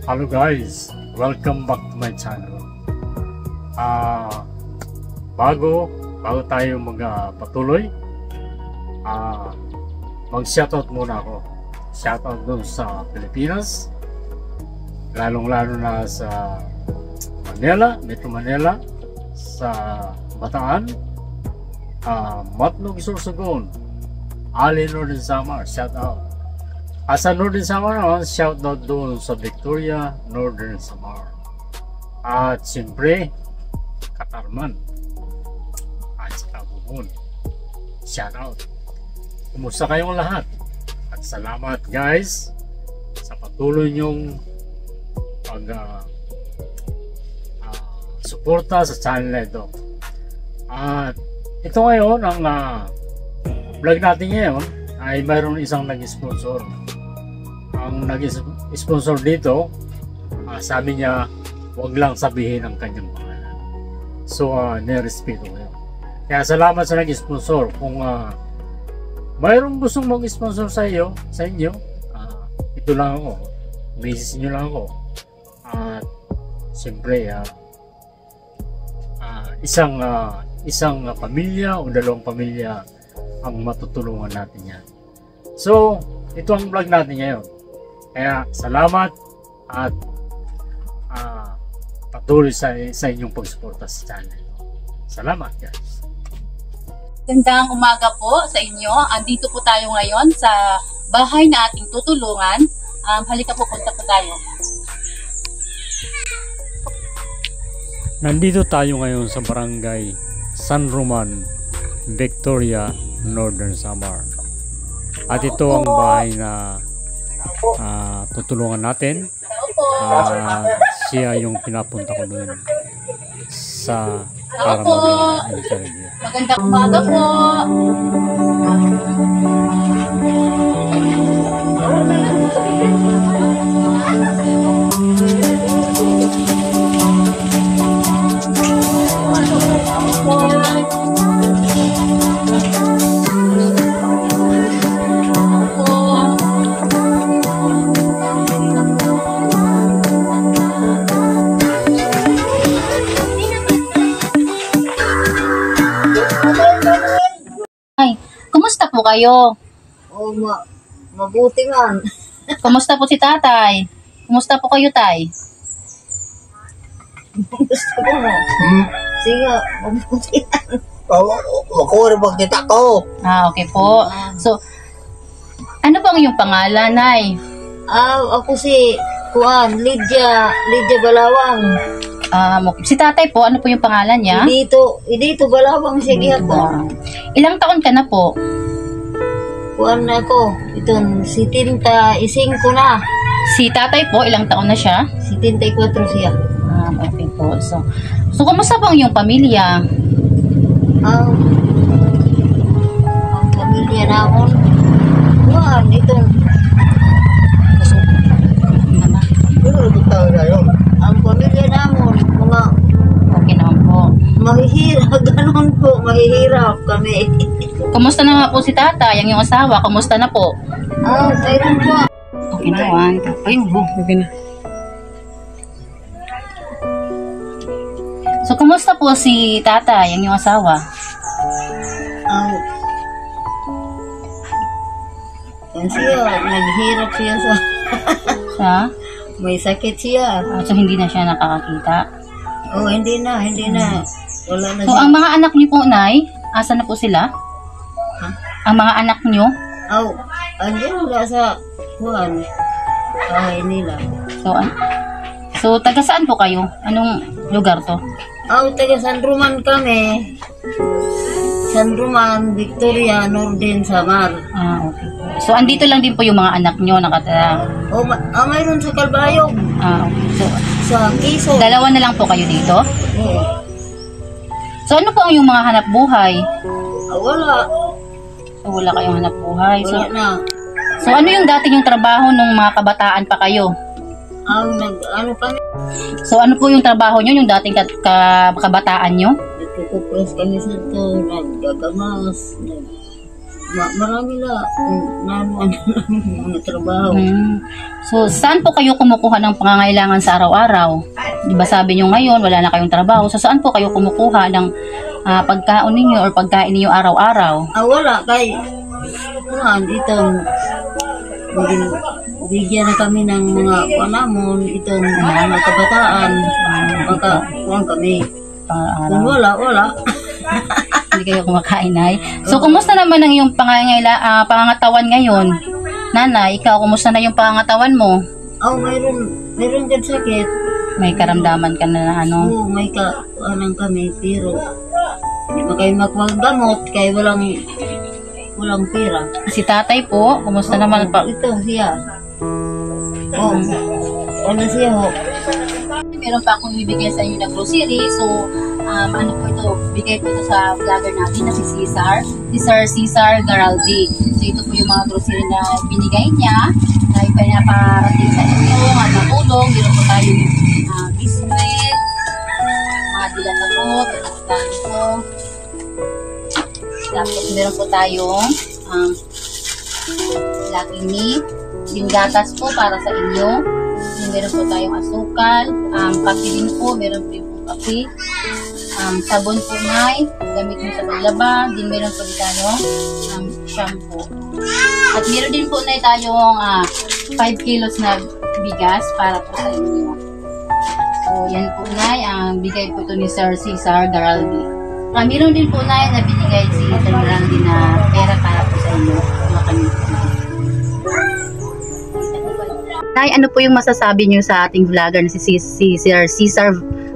Hello guys, welcome back to my channel. Bago tayo magpatuloy, mag-shoutout muna ako. Shoutout doon sa Pilipinas, lalong-lalo na sa Manila, Metro Manila, sa Bataan, Matlog, Sorsogon, Ali, Northern Samar, shoutout. Sa Northern Samar naman, shoutout doon sa Victoria, Northern Samar. At siyempre, Katarman. At saka Bubon. Shoutout. Kumusta kayong lahat? At salamat guys sa patuloy nyong suporta sa channel na ito. At ito ngayon, ang vlog natin ngayon ay mayroon isang nag-sponsor. Ang nag-sponsor dito, sabi niya wag lang sabihin ang kanyang pangalan. So nirespeto ko yun. Kaya salamat sa nag-sponsor. Kung mayroong gustong mag-sponsor sa inyo, ito lang ako, message nyo lang ako. At siyempre isang pamilya o dalawang pamilya ang matutulungan natin yan. So ito ang vlog natin ngayon. Kaya salamat at patuloy sa inyong pagsuporta sa channel. Salamat guys. Gandang umaga po sa inyo. Andito po tayo ngayon sa bahay na ating tutulungan. Halika po, punta po tayo. Nandito tayo ngayon sa barangay San Roman, Victoria, Northern Samar. At ito ang bahay na tutulungan natin. Siya yung pinapunta ko doon para mag-interview. Magandang umaga po. Kumusta po kayo? Oh, mabuti man. Kumusta po si tatay? Kumusta po kayo, tay? Gusto ko mo. Sige, mabuti man. Makuha rin magkita ko. Okay po. So, ano bang iyong pangalan, nay? Ako si Juan, Lydia Balawang. Si tatay po, ano po yung pangalan niya? Dito Balawang siya gihapon. Ilang taon ka na po? Juan ako, itong 75 na. Si tatay po, ilang taon na siya? 74 siya. Okay po. So kumusta bang yung pamilya? Ang pamilya namin, Juan, itong ang pamilya namin, mga okay naman po. Mahihirap kami. Kumusta na nga po si tatay, ang iyong asawa? Kumusta na po? Ayun po. Okay na, Juan. Okay na. So, kumusta po si tatay, ang iyong asawa? Siya, naghirap siya sa... Siya? May sakit siya. So, hindi na siya nakakakita? Hindi na. Wala na So, siya. ang mga anak niyo po, nay, asa na po sila? Ang mga anak niyo? Andiyan wala sa Juan. Bahay nila. So, taga saan po kayo? Anong lugar to? Taga San Roman kami. San Roman, Victoria, Northern Samar. Okay po. So, andito lang din po yung mga anak niyo nakatira? Mayroon sa Kalbayog. Okay. So, Sa Quezon. dalawa na lang po kayo dito? Oo. So, ano po ang yung mga hanap buhay? Wala. So, wala kayong hanap buhay. Wala na. So, ano yung dati yung trabaho nung mga kabataan pa kayo? Ano kami? So, ano po yung trabaho nyo, yung dating kabataan nyo? Nagkukupras kami sa ito, naggagamas, Marami na. Nanuan mga trabaho. So, saan po kayo kumukuha ng pangangailangan sa araw-araw? Di ba sabi nyo ngayon, wala na kayong trabaho. So, saan po kayo kumukuha ng pagkaon ninyo or pagkain ninyo araw-araw? Wala. Kay, itong, bigyan na kami ng mga panamon, itong mga kabataan, makakuha kami. Kung wala. Hindi kayo kumakain, Nay. So, kumusta naman ang iyong pangangatawan ngayon? Nanay, ikaw, kumusta na yung pangangatawan mo? Mayroon dyan sakit. May karamdaman ka na ano? Oo, may anang kami, pero hindi ba kayo maggamot, kaya walang pera. Si tatay po, kumusta naman pa? Ito, siya. Ano siya ho? Meron pa akong bibigay sa inyo na grocery. So, ano po ito, bigay po ito sa vlogger natin na si Cesar. Cesar Garaldi. So, ito po yung mga grocery na binigay niya na ipinaparating sa inyo, mga natulong. Meron po tayo biscuit, mga dilatabot, ito. Tapos, meron po tayong Lucky Me, gatas po para sa inyo. Meron po tayong asukal, kape din po, meron din po kape, sabon po Nay, gamit mo sa paglaba, din meron po din tayong shampoo. At meron din po Nay tayong 5 kilos na bigas para po sa inyo. So yan po Nay, ang bigay po ito ni Sir Cesar Garaldi. Meron din po Nay na binigay si Sir Garaldi na pera para po sa inyo. Nay, ano po yung masasabi niyo sa ating vlogger na si Sir Cesar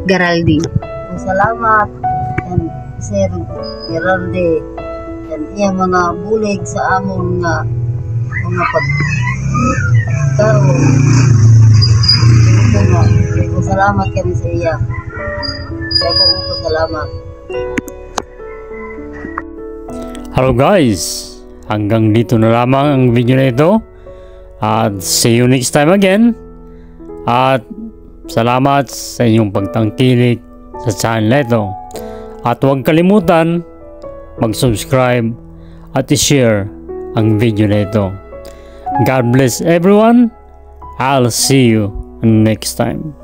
Garaldi? Salamat, Sir Garaldi. Iya mga bulig sa amon nga mga pagkaroon. Salamat kami sa iya. Saya ko salamat. Hello guys, hanggang dito na lamang ang video na ito. At see you next time again. At salamat sa inyong pagtangkilik sa channel na ito. At huwag kalimutan mag-subscribe at i-share ang video na ito. God bless everyone. I'll see you next time.